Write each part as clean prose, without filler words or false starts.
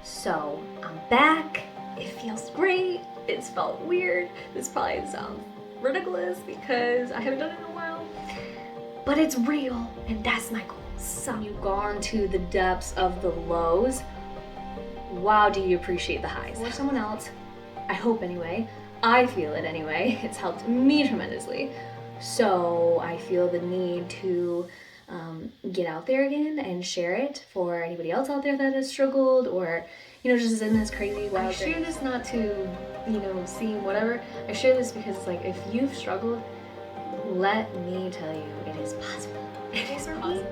So I'm back. It feels great. It's felt weird. This probably sounds ridiculous because I haven't done it in a while, but it's real and that's my goal. So you've gone to the depths of the lows. Wow, do you appreciate the highs? For someone else, I hope anyway. I feel it anyway. It's helped me tremendously. So I feel the need to get out there again and share it for anybody else out there that has struggled or, just is in this crazy wild. I share this not to, seem whatever. I share this because it's like, if you've struggled, let me tell you, it is possible. It is possible.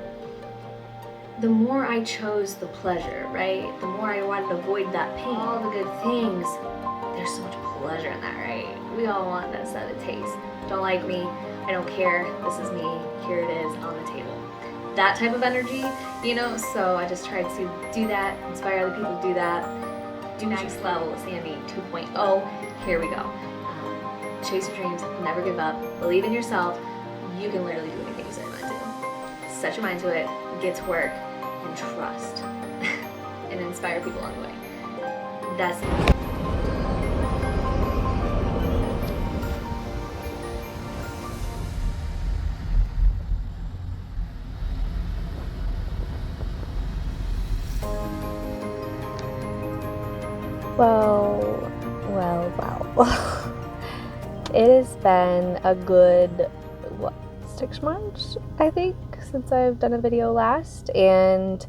The more I chose the pleasure, right? The more I wanted to avoid that pain. All the good things, there's so much pleasure in that, right? We all want that set of taste. Don't like me, I don't care, this is me, here it is on the table. That type of energy, so I just tried to do that, inspire other people to do that. Do next level, Sandy 2.0, here we go. Chase your dreams, never give up, believe in yourself. You can literally do anything you set your mind to. Set your mind to it, get to work, and trust, and inspire people along the way. That's it. Well. It has been a good, 6 months, I think, since I've done a video last. And,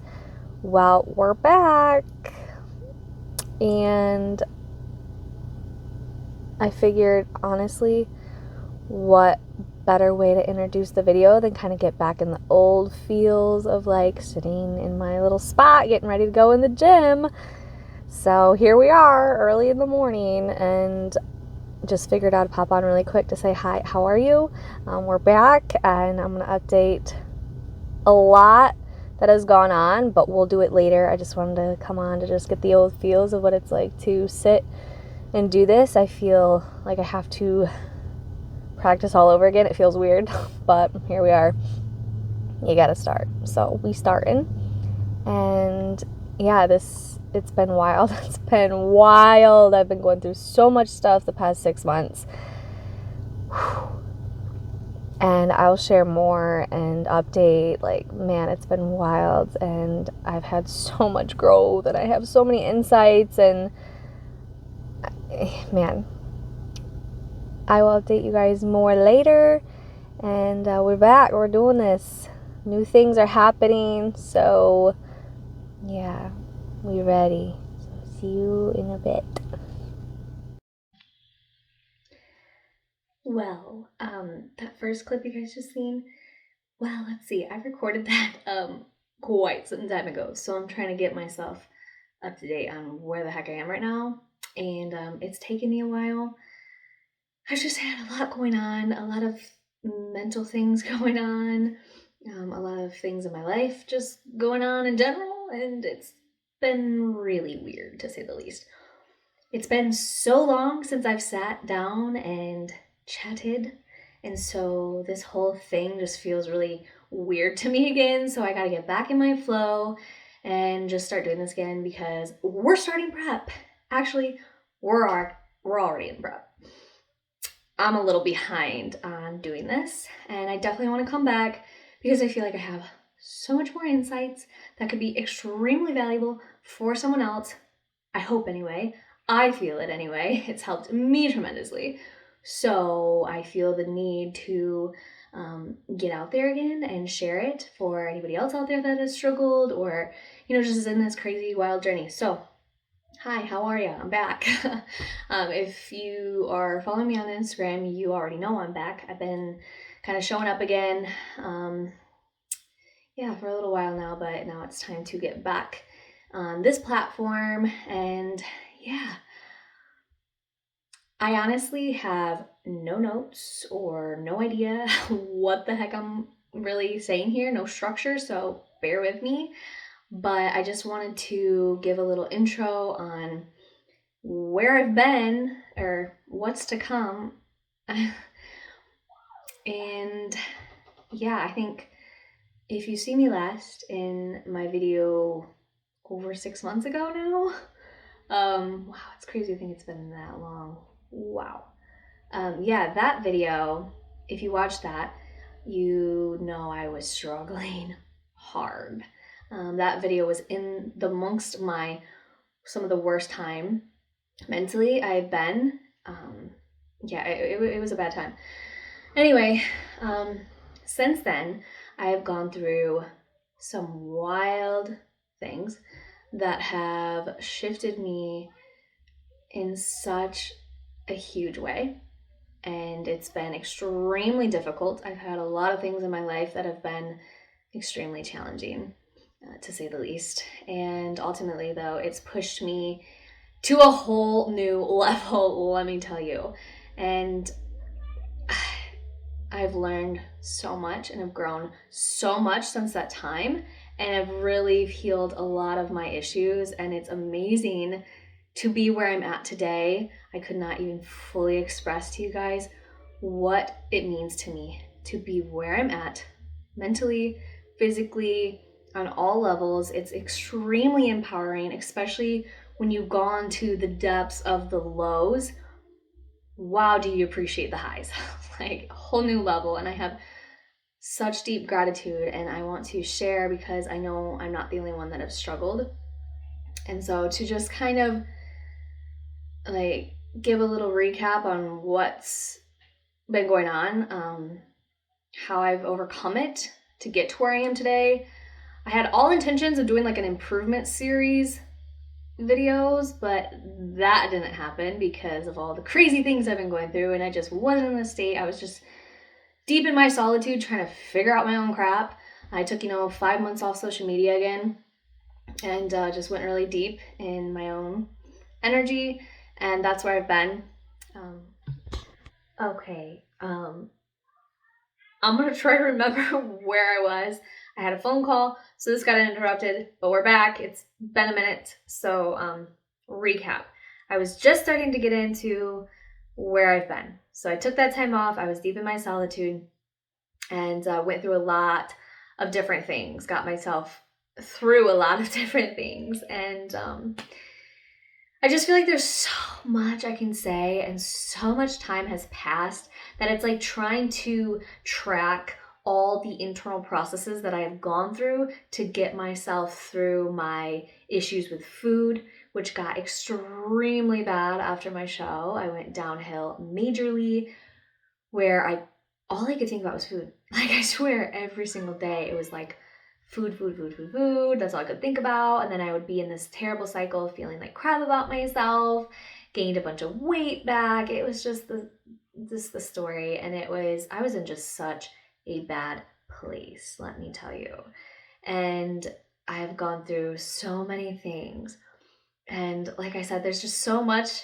we're back. And I figured, honestly, what better way to introduce the video than kind of get back in the old feels of like sitting in my little spot, getting ready to go in the gym. So here we are, early in the morning, and just figured out to pop on really quick to say hi, how are you? We're back, and I'm going to update a lot that has gone on, but we'll do it later. I just wanted to come on to just get the old feels of what it's like to sit and do this. I feel like I have to practice all over again. It feels weird, but here we are. You gotta start. So we starting, and yeah, it's been wild. It's been wild. I've been going through so much stuff the past 6 months. And I'll share more and update. Like, man, it's been wild. And I've had so much growth. And I have so many insights. And, man, I will update you guys more later. And we're back. We're doing this. New things are happening. So, yeah, we're ready. See you in a bit. Well, that first clip you guys just seen, well, let's see, I recorded that quite some time ago, so I'm trying to get myself up to date on where the heck I am right now, and it's taken me a while. I've just had a lot going on, a lot of mental things going on, a lot of things in my life just going on in general, and it's been really weird, to say the least. It's been so long since I've sat down and chatted, and so this whole thing just feels really weird to me again. So I gotta get back in my flow and just start doing this again because we're starting prep. Actually, we're already in prep. I'm a little behind on doing this, and I definitely want to come back because I feel like I have so much more insights that could be extremely valuable for someone else. I hope anyway. I feel it anyway. It's helped me tremendously. So I feel the need to get out there again and share it for anybody else out there that has struggled or, just is in this crazy wild journey. So, hi, how are you? I'm back. If you are following me on Instagram, you already know I'm back. I've been kind of showing up again, for a little while now, but now it's time to get back on this platform. And yeah, I honestly have no notes or no idea what the heck I'm really saying here, no structure, so bear with me. But I just wanted to give a little intro on where I've been or what's to come. And yeah, I think if you see me last in my video over 6 months ago now, Wow, it's crazy to think it's been that long. Wow. Yeah, that video, if you watch that, you know I was struggling hard. That video was in the amongst my some of the worst time mentally I've been. Yeah, it was a bad time. Anyway, since then, I have gone through some wild things that have shifted me in such a huge way. And it's been extremely difficult. I've had a lot of things in my life that have been extremely challenging, to say the least. And ultimately, though, it's pushed me to a whole new level, let me tell you. And I've learned so much and have grown so much since that time. And I've really healed a lot of my issues. And it's amazing to be where I'm at today. I could not even fully express to you guys what it means to me to be where I'm at mentally, physically, on all levels. It's extremely empowering, especially when you've gone to the depths of the lows. Wow, do you appreciate the highs? Like a whole new level. And I have such deep gratitude, and I want to share because I know I'm not the only one that have struggled. And so to just kind of like give a little recap on what's been going on, how I've overcome it to get to where I am today. I had all intentions of doing like an improvement series videos, but that didn't happen because of all the crazy things I've been going through, and I just wasn't in the state. I was just deep in my solitude trying to figure out my own crap. I took 5 months off social media again, and just went really deep in my own energy, and that's where I've been. Okay, I'm gonna try to remember where I was. I had a phone call, so this got interrupted, but we're back. It's been a minute. So, recap. I was just starting to get into where I've been. So I took that time off. I was deep in my solitude and went through a lot of different things, got myself through a lot of different things. And I just feel like there's so much I can say, and so much time has passed that it's like trying to track all the internal processes that I have gone through to get myself through my issues with food, which got extremely bad after my show. I went downhill majorly, where all I could think about was food. Like, I swear every single day it was like food, food, food, food, food. That's all I could think about. And then I would be in this terrible cycle of feeling like crap about myself, gained a bunch of weight back. It was just the story. And I was in just such a bad place, let me tell you. And I've gone through so many things. And like I said, there's just so much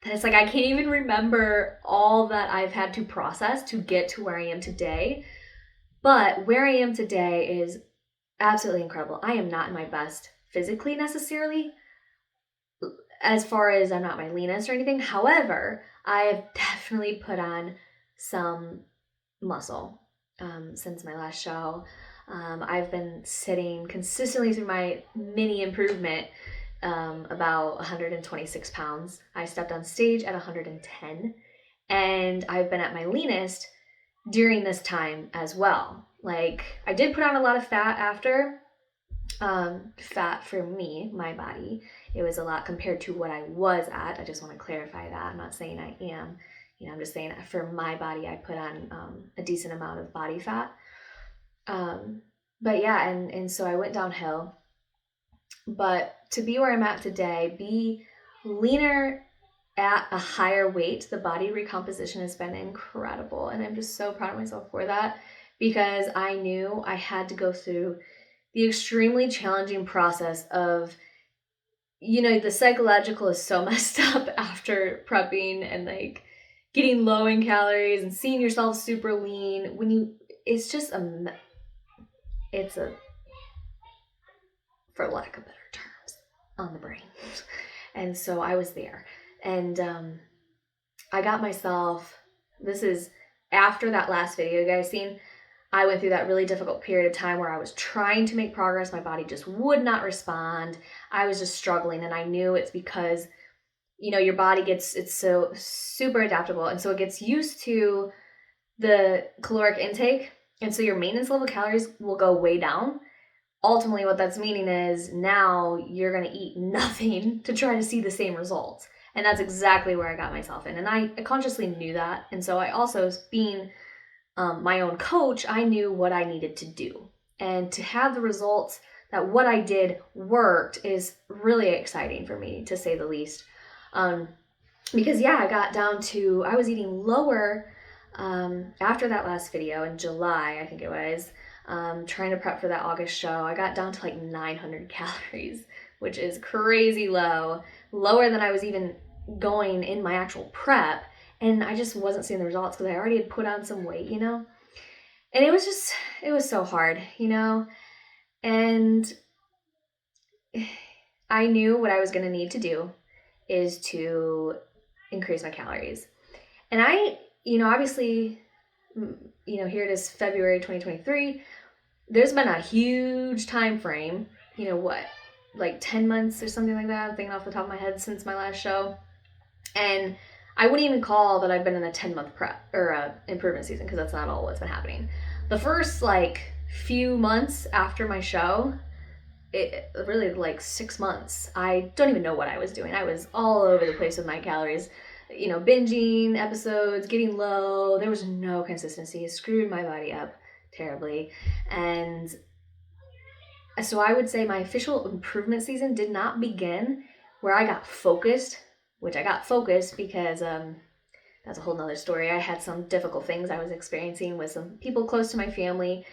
that it's like I can't even remember all that I've had to process to get to where I am today. But where I am today is absolutely incredible. I am not in my best physically necessarily, as far as I'm not my leanest or anything. However, I have definitely put on some muscle since my last show. I've been sitting consistently through my mini improvement, about 126 pounds. I stepped on stage at 110, and I've been at my leanest during this time as well. Like, I did put on a lot of fat after. Fat for me, my body, it was a lot compared to what I was at. I just want to clarify that. I'm not saying I am. I'm just saying for my body, I put on a decent amount of body fat. But yeah, and so I went downhill. But to be where I'm at today, be leaner at a higher weight, the body recomposition has been incredible. And I'm just so proud of myself for that, because I knew I had to go through the extremely challenging process of, the psychological is so messed up after prepping and like getting low in calories and seeing yourself super lean. It's just it's a, for lack of better terms, on the brain. And so I was there, and I got myself, this is after that last video you guys seen, I went through that really difficult period of time where I was trying to make progress. My body just would not respond. I was just struggling, and I knew it's because, your body it's so super adaptable, and so it gets used to the caloric intake, and so your maintenance level calories will go way down. Ultimately, what that's meaning is now you're going to eat nothing to try to see the same results. And that's exactly where I got myself in. And I consciously knew that. And so I also, being my own coach, I knew what I needed to do. And to have the results that what I did worked is really exciting for me, to say the least. Because I got down to, I was eating lower after that last video in July, I think it was, trying to prep for that August show. I got down to like 900 calories, which is crazy low, lower than I was even going in my actual prep. And I just wasn't seeing the results because I already had put on some weight, And it was so hard, And I knew what I was going to need to do is to increase my calories. And I, obviously, here it is, February 2023. There's been a huge time frame, like 10 months or something like that, I'm thinking off the top of my head, since my last show. And I wouldn't even call that I've been in a 10-month prep or improvement season, because that's not all what's been happening. The first few months after my show, it really 6 months, I don't even know what I was doing. I was all over the place with my calories, binging episodes, getting low. There was no consistency. It screwed my body up terribly. And so I would say my official improvement season did not begin where I got focused, which I got focused because that's a whole nother story. I had some difficult things I was experiencing with some people close to my family,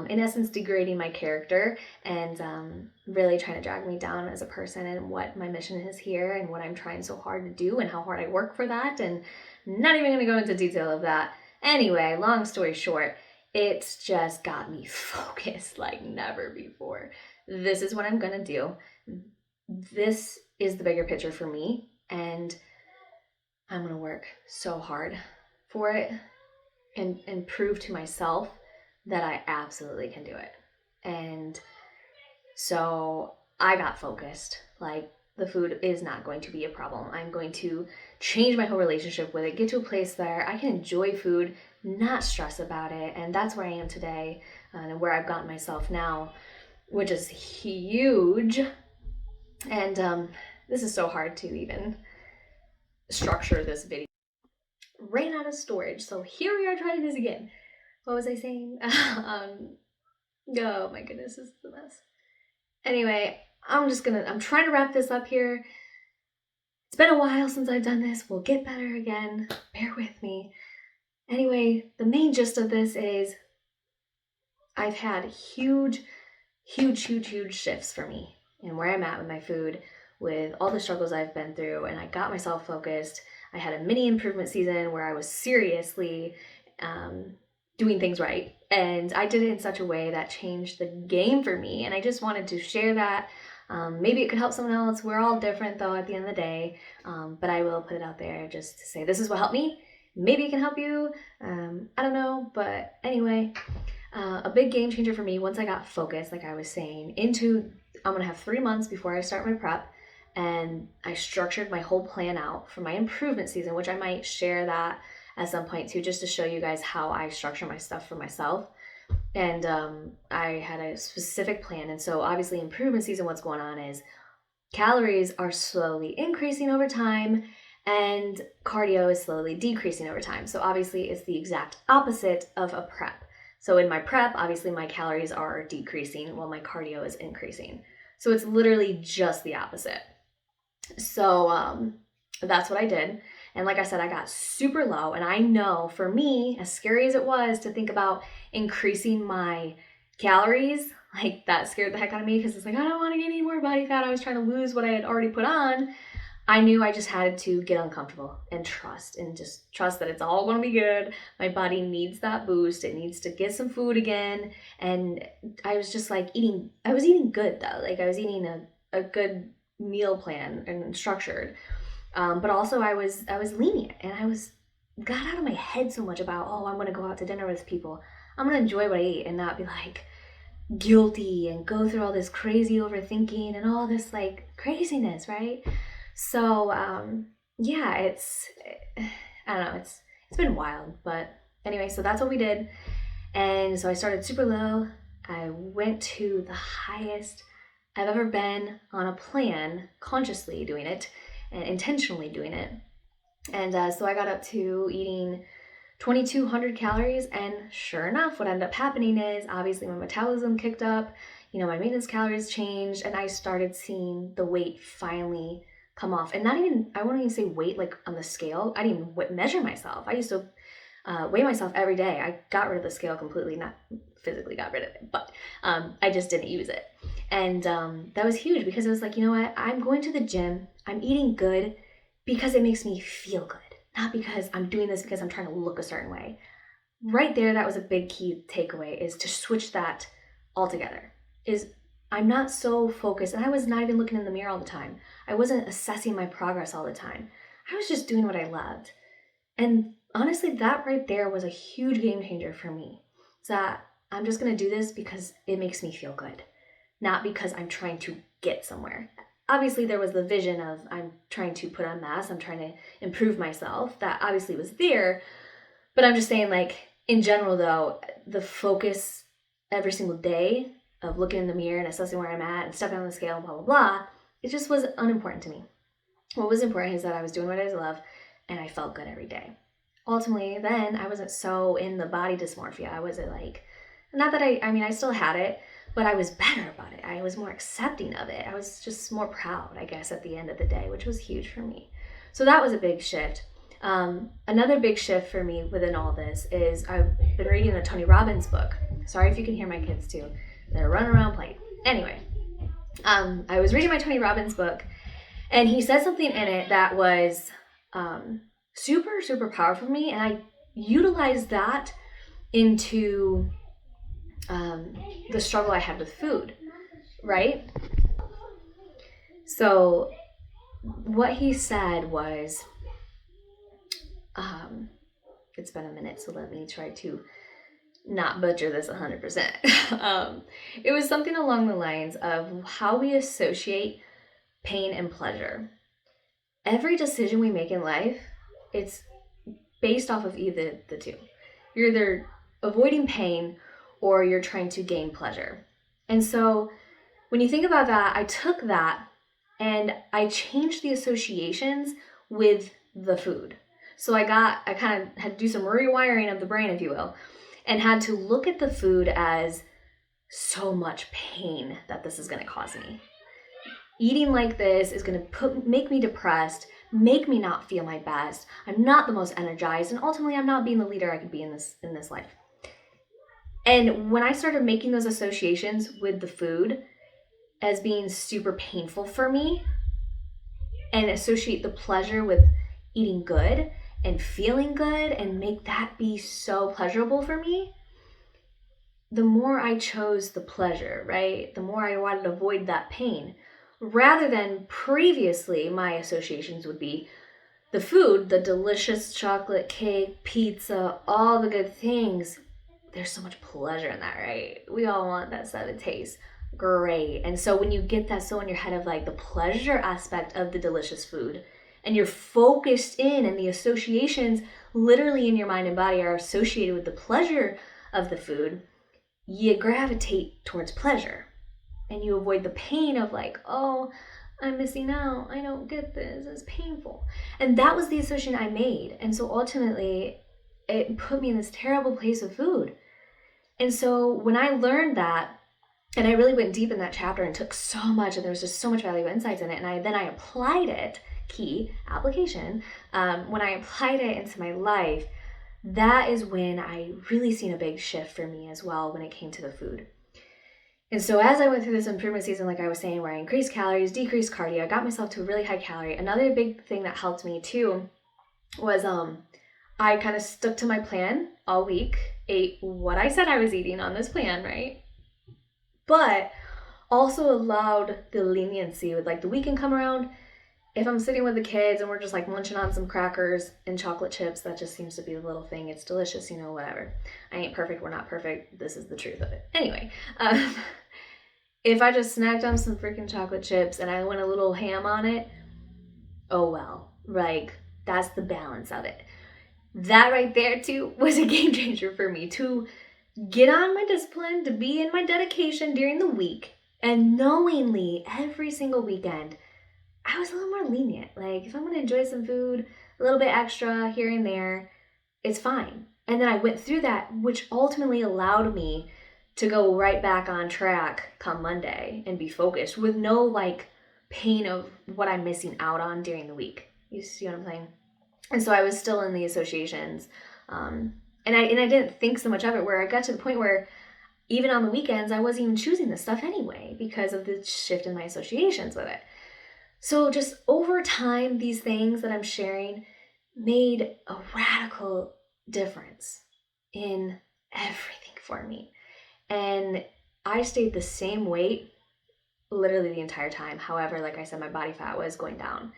in essence degrading my character and really trying to drag me down as a person and what my mission is here and what I'm trying so hard to do and how hard I work for that, and not even going to go into detail of that. Anyway, long story short, it's just got me focused like never before. This is what I'm going to do. This is the bigger picture for me, and I'm going to work so hard for it and prove to myself that I absolutely can do it. And so I got focused. The food is not going to be a problem. I'm going to change my whole relationship with it, get to a place where I can enjoy food, not stress about it. And that's where I am today, and where I've gotten myself now, which is huge. And this is so hard to even structure this video. Ran out of storage, so here we are trying this again. What was I saying? Oh my goodness, this is a mess. Anyway, I'm trying to wrap this up here. It's been a while since I've done this. We'll get better again. Bear with me. Anyway, the main gist of this is I've had huge shifts for me and where I'm at with my food, with all the struggles I've been through, and I got myself focused. I had a mini improvement season where I was seriously doing things right, and I did it in such a way that changed the game for me, and I just wanted to share that. Maybe it could help someone else. We're all different though at the end of the day, but I will put it out there just to say this is what helped me. Maybe it can help you. I don't know, but anyway, a big game changer for me once I got focused, like I was saying, I'm gonna have 3 months before I start my prep, and I structured my whole plan out for my improvement season, which I might share that at some point too, just to show you guys how I structure my stuff for myself. And I had a specific plan. And so obviously improvement season, what's going on is calories are slowly increasing over time and cardio is slowly decreasing over time. So obviously it's the exact opposite of a prep. So in my prep, obviously my calories are decreasing while my cardio is increasing. So it's literally just the opposite. So that's what I did. And like I said, I got super low. And I know for me, as scary as it was to think about increasing my calories, that scared the heck out of me, because it's I don't want to gain any more body fat. I was trying to lose what I had already put on. I knew I just had to get uncomfortable and trust that it's all going to be good. My body needs that boost. It needs to get some food again. And I was just eating. I was eating good though. I was eating a good meal plan and structured. But also I was lenient, and got out of my head so much about, I'm going to go out to dinner with people. I'm gonna enjoy what I eat and not be like guilty and go through all this crazy overthinking and all this like craziness, right? So yeah, I don't know, it's been wild, but anyway, so that's what we did. And so I started super low. I went to the highest I've ever been on a plan, consciously doing it and intentionally doing it. And so I got up to eating 2,200 calories, and sure enough, what ended up happening is obviously my metabolism kicked up, my maintenance calories changed, and I started seeing the weight finally come off. And not even, I won't even say weight like on the scale. I didn't even measure myself. I used to weigh myself every day. I got rid of the scale completely, not physically got rid of it, but I just didn't use it. And that was huge because it was like, you know what? I'm going to the gym, I'm eating good because it makes me feel good, not because I'm doing this because I'm trying to look a certain way. Right there, that was a big key takeaway, is to switch that altogether. Is I'm not so focused, and I was not even looking in the mirror all the time. I wasn't assessing my progress all the time. I was just doing what I loved. And honestly, that right there was a huge game changer for me. It's that I'm just going to do this because it makes me feel good, not because I'm trying to get somewhere. Obviously, there was the vision of I'm trying to put on mass, I'm trying to improve myself. That obviously was there. But I'm just saying, like, in general, though, the focus every single day of looking in the mirror and assessing where I'm at and stepping on the scale, blah, blah, blah, it just was unimportant to me. What was important is that I was doing what I love and I felt good every day. Ultimately, then I wasn't so in the body dysmorphia. I wasn't like, not that I still had it, but I was better about it. I was more accepting of it. I was just more proud, I guess, at the end of the day, which was huge for me. So that was a big shift. Another big shift for me within all this is I've been reading a Tony Robbins book. Sorry if you can hear my kids too. They're running around playing. Anyway, I was reading my Tony Robbins book, and he said something in it that was super, super powerful for me, and I utilized that into the struggle I had with food, right? So what he said was, it's been a minute, so let me try to not butcher this 100%. It was something along the lines of how we associate pain and pleasure. Every decision we make in life, it's based off of either the two. You're either avoiding pain or you're trying to gain pleasure. And so when you think about that, I took that and I changed the associations with the food. So I kind of had to do some rewiring of the brain, if you will, and had to look at the food as so much pain that this is going to cause me. Eating like this is going to make me depressed, make me not feel my best. I'm not the most energized, and ultimately I'm not being the leader I could be in this life. And when I started making those associations with the food as being super painful for me, and associate the pleasure with eating good and feeling good and make that be so pleasurable for me, the more I chose the pleasure, right? The more I wanted to avoid that pain. Rather than previously, my associations would be the food, the delicious chocolate cake, pizza, all the good things. There's so much pleasure in that, right? We all want that stuff to taste great. And so when you get that so in your head of like the pleasure aspect of the delicious food, and you're focused in, and the associations literally in your mind and body are associated with the pleasure of the food, you gravitate towards pleasure. And you avoid the pain of like, oh, I'm missing out. I don't get this. It's painful. And that was the association I made. And so ultimately, it put me in this terrible place of food. And so when I learned that, and I really went deep in that chapter and took so much, and there was just so much valuable insights in it, and then I applied it, key application, when I applied it into my life, that is when I really seen a big shift for me as well when it came to the food. And so as I went through this improvement season, like I was saying, where I increased calories, decreased cardio, I got myself to a really high calorie. Another big thing that helped me too was I kind of stuck to my plan all week, ate what I said I was eating on this plan, right? But also allowed the leniency with like the weekend come around, if I'm sitting with the kids and we're just like munching on some crackers and chocolate chips, that just seems to be the little thing. It's delicious, whatever. I ain't perfect, we're not perfect. This is the truth of it. Anyway, if I just snacked on some freaking chocolate chips and I went a little ham on it, oh well. Like, that's the balance of it. That right there, too, was a game changer for me to get on my discipline, to be in my dedication during the week, and knowingly every single weekend, I was a little more lenient. Like, if I'm going to enjoy some food, a little bit extra here and there, it's fine. And then I went through that, which ultimately allowed me to go right back on track come Monday and be focused with no like pain of what I'm missing out on during the week. You see what I'm saying? And so I was still in the associations. And I didn't think so much of it, where I got to the point where even on the weekends, I wasn't even choosing this stuff anyway because of the shift in my associations with it. So just over time, these things that I'm sharing made a radical difference in everything for me. And I stayed the same weight literally the entire time. However, like I said, my body fat was going down,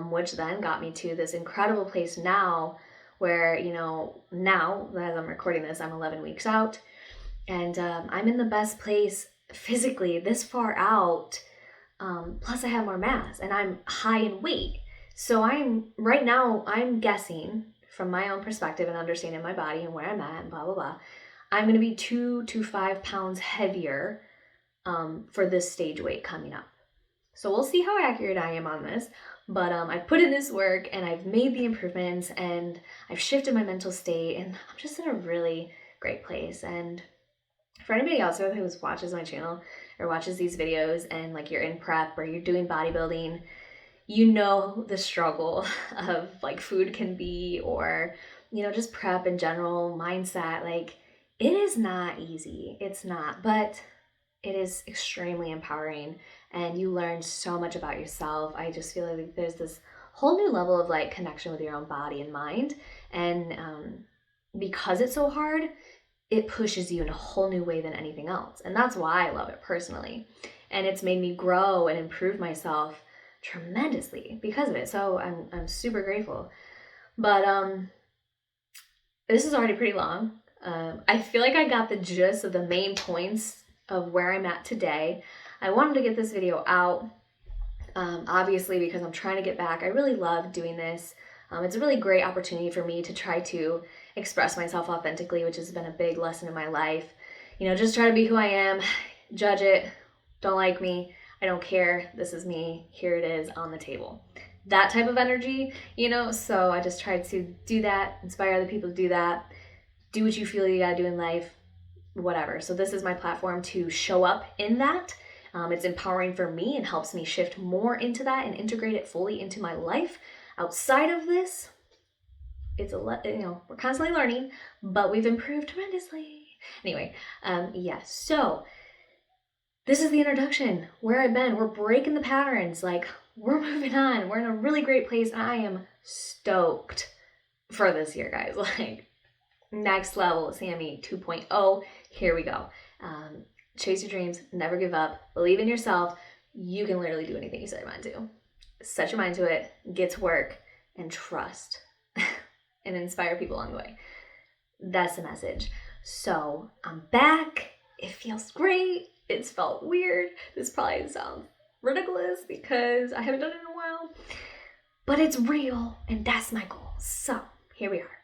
which then got me to this incredible place now where, now as I'm recording this, I'm 11 weeks out, and I'm in the best place physically this far out. Plus I have more mass and I'm high in weight. So I'm guessing from my own perspective and understanding my body and where I'm at and blah, blah, blah, I'm going to be 2 to 5 pounds heavier for this stage weight coming up. So we'll see how accurate I am on this. But I've put in this work and I've made the improvements and I've shifted my mental state and I'm just in a really great place. And for anybody else who watches my channel or watches these videos and like you're in prep or you're doing bodybuilding, you know the struggle of like food can be, or just prep in general, mindset. Like, it is not easy. It's not, but it is extremely empowering and you learn so much about yourself. I just feel like there's this whole new level of like connection with your own body and mind. And because it's so hard, it pushes you in a whole new way than anything else. And that's why I love it personally. And it's made me grow and improve myself tremendously because of it. So I'm super grateful. But this is already pretty long. I feel like I got the gist of the main points of where I'm at today. I wanted to get this video out, obviously, because I'm trying to get back. I really love doing this. It's a really great opportunity for me to try to express myself authentically, which has been a big lesson in my life. Just try to be who I am, judge it, don't like me, I don't care, this is me, here it is on the table. That type of energy, so I just try to do that, inspire other people to do that, do what you feel you gotta do in life, whatever. So this is my platform to show up in that. It's empowering for me and helps me shift more into that and integrate it fully into my life. Outside of this, it's we're constantly learning, but we've improved tremendously. Anyway, so this is the introduction, where I've been. We're breaking the patterns, like we're moving on. We're in a really great place, and I am stoked for this year, guys. Like, next level, Sammy 2.0. Here we go. Chase your dreams, never give up, believe in yourself. You can literally do anything you set your mind to. Set your mind to it, get to work, and trust, and inspire people along the way. That's the message. So I'm back. It feels great. It's felt weird. This probably sounds ridiculous because I haven't done it in a while, but it's real, and that's my goal. So here we are.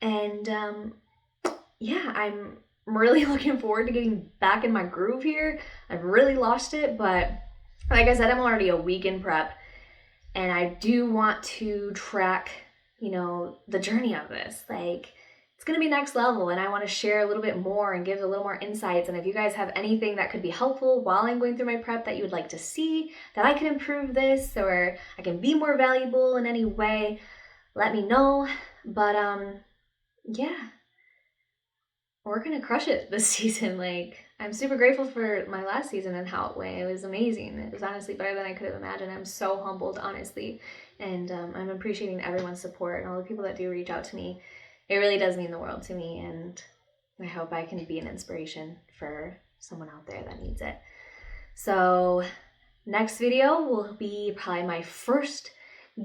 And I'm really looking forward to getting back in my groove here. I've really lost it, but like I said, I'm already a week in prep, and I do want to track, the journey of this. Like, it's going to be next level, and I want to share a little bit more and give a little more insights. And if you guys have anything that could be helpful while I'm going through my prep that you would like to see, that I can improve this or I can be more valuable in any way, let me know. But we're gonna crush it this season. Like, I'm super grateful for my last season and how it went. It was amazing. It was honestly better than I could have imagined. I'm so humbled, honestly, and I'm appreciating everyone's support and all the people that do reach out to me. It really does mean the world to me, and I hope I can be an inspiration for someone out there that needs it. So Next video will be probably my first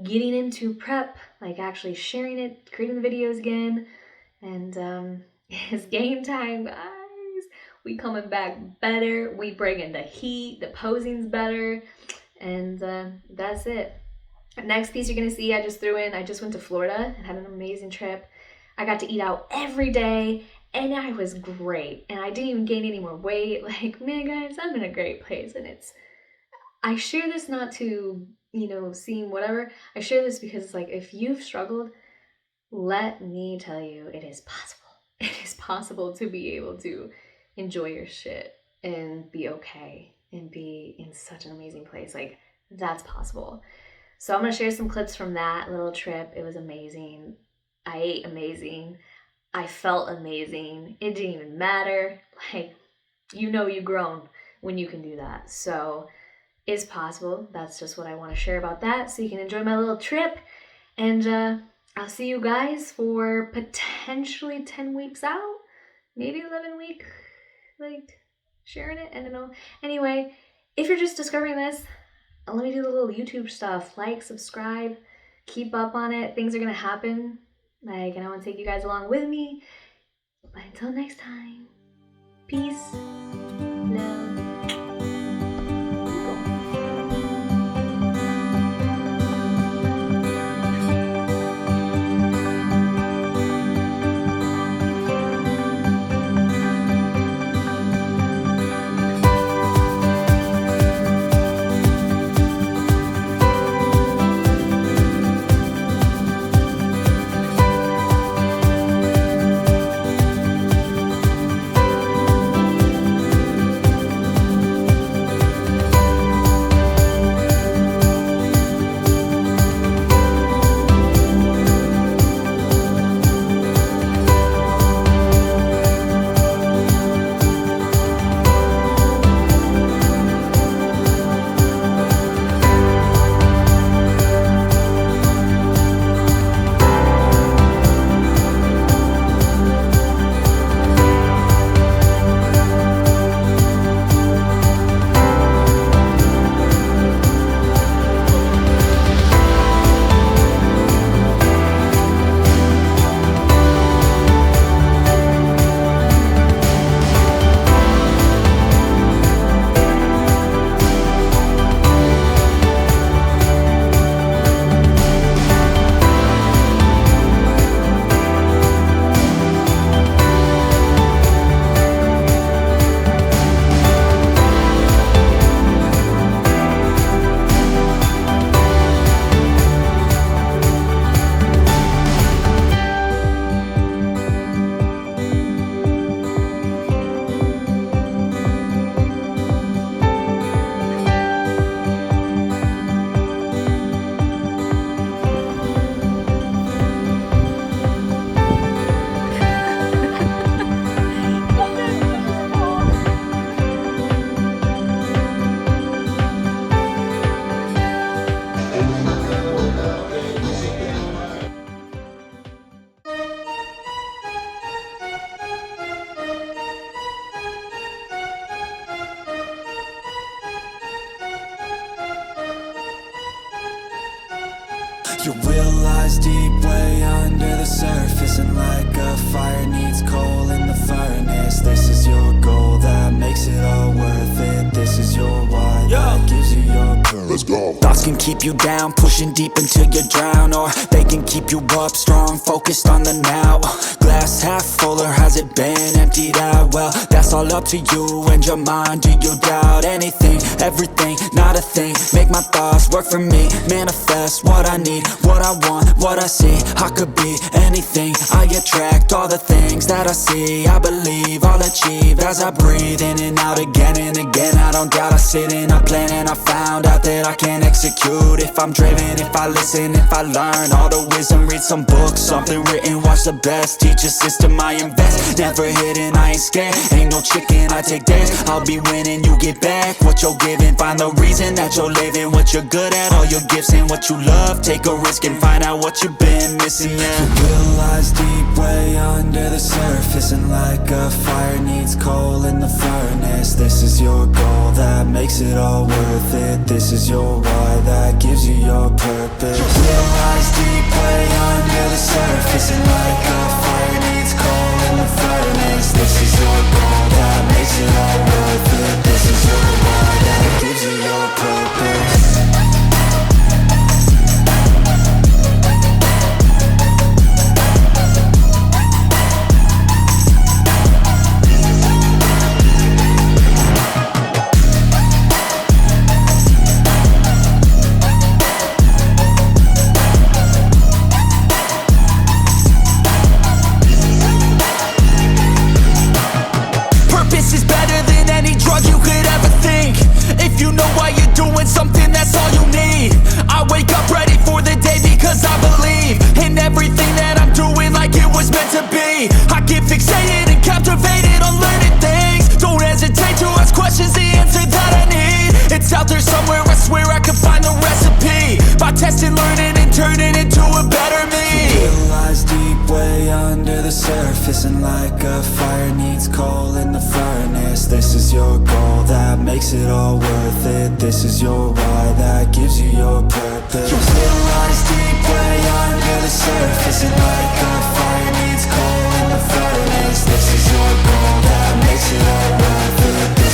getting into prep, like actually sharing it, creating the videos again, and it's game time, guys. We coming back better, we bringing the heat, the posing's better, and that's it. Next piece you're gonna see, I just went to Florida and had an amazing trip. I got to eat out every day, and I was great, and I didn't even gain any more weight. Like, man, guys, I'm in a great place, and I share this not to, seem whatever. I share this because it's like, if you've struggled, let me tell you, it is possible. It is possible to be able to enjoy your shit and be okay and be in such an amazing place. Like, that's possible. So I'm gonna share some clips from that little trip. It was amazing. I ate amazing. I felt amazing. It didn't even matter. Like, you've grown when you can do that. So it's possible. That's just what I want to share about that, so you can enjoy my little trip. And I'll see you guys for potentially 10 weeks out, maybe 11 week, like, sharing it. I don't know. Anyway, if you're just discovering this, let me do the little YouTube stuff. Like, subscribe, keep up on it. Things are gonna happen. Like, and I want to take you guys along with me. But until next time, peace, love. Your will lies deep way under the surface, and like a fire needs coal in the furnace. This is your goal that makes it all worth it. This is your why that gives you your purpose. Let's go. Thoughts can keep you down, pushing deep until you drown, or they can keep you up strong, focused on the now. Glass half full, or has it been emptied out? Well, that's all up to you and your mind. Do you doubt anything, everything, not a thing? Make my thoughts work for me, manifest what I need, what I want, what I see. I could be anything, I attract all the things that I see. I believe I'll achieve as I breathe in and out again and again. I don't doubt, I sit and I plan, and I found out that I can execute if I'm driven, if I listen, if I learn all the wisdom. Read some books, something written, watch the best. Teach a system, I invest, never hidden, I ain't scared. Ain't no chicken, I take dares. I'll be winning, you get back what you're giving. living. Find the reason that you're living, what you're good at, all your gifts and what you love. Take a risk and find out what you've been missing, yeah. Your will lies deep way under the surface, and like a fire needs coal in the furnace. This is your goal that makes it all worth it. This is your why that gives you your purpose. Your will lies deep way under the surface, and like a fire needs coal in the furnace. This is your goal that makes it all worth it. This is your why that gives you your purpose. Something, that's all you need. I wake up ready for the day because I believe in everything that I'm doing like it was meant to be. I get fixated and captivated on learning things. Don't hesitate to ask questions, the answer that I need. It's out there somewhere, I swear I can find the recipe. By testing, learning, and turning into a better me. Your will lies deep way under the surface, and like a fire needs coal in the furnace. This is your goal that makes it all worth it. This is your why that gives you your purpose. Your will lies deep way under the surface, and like a fire needs coal in the furnace. This is your goal that makes it all worth it.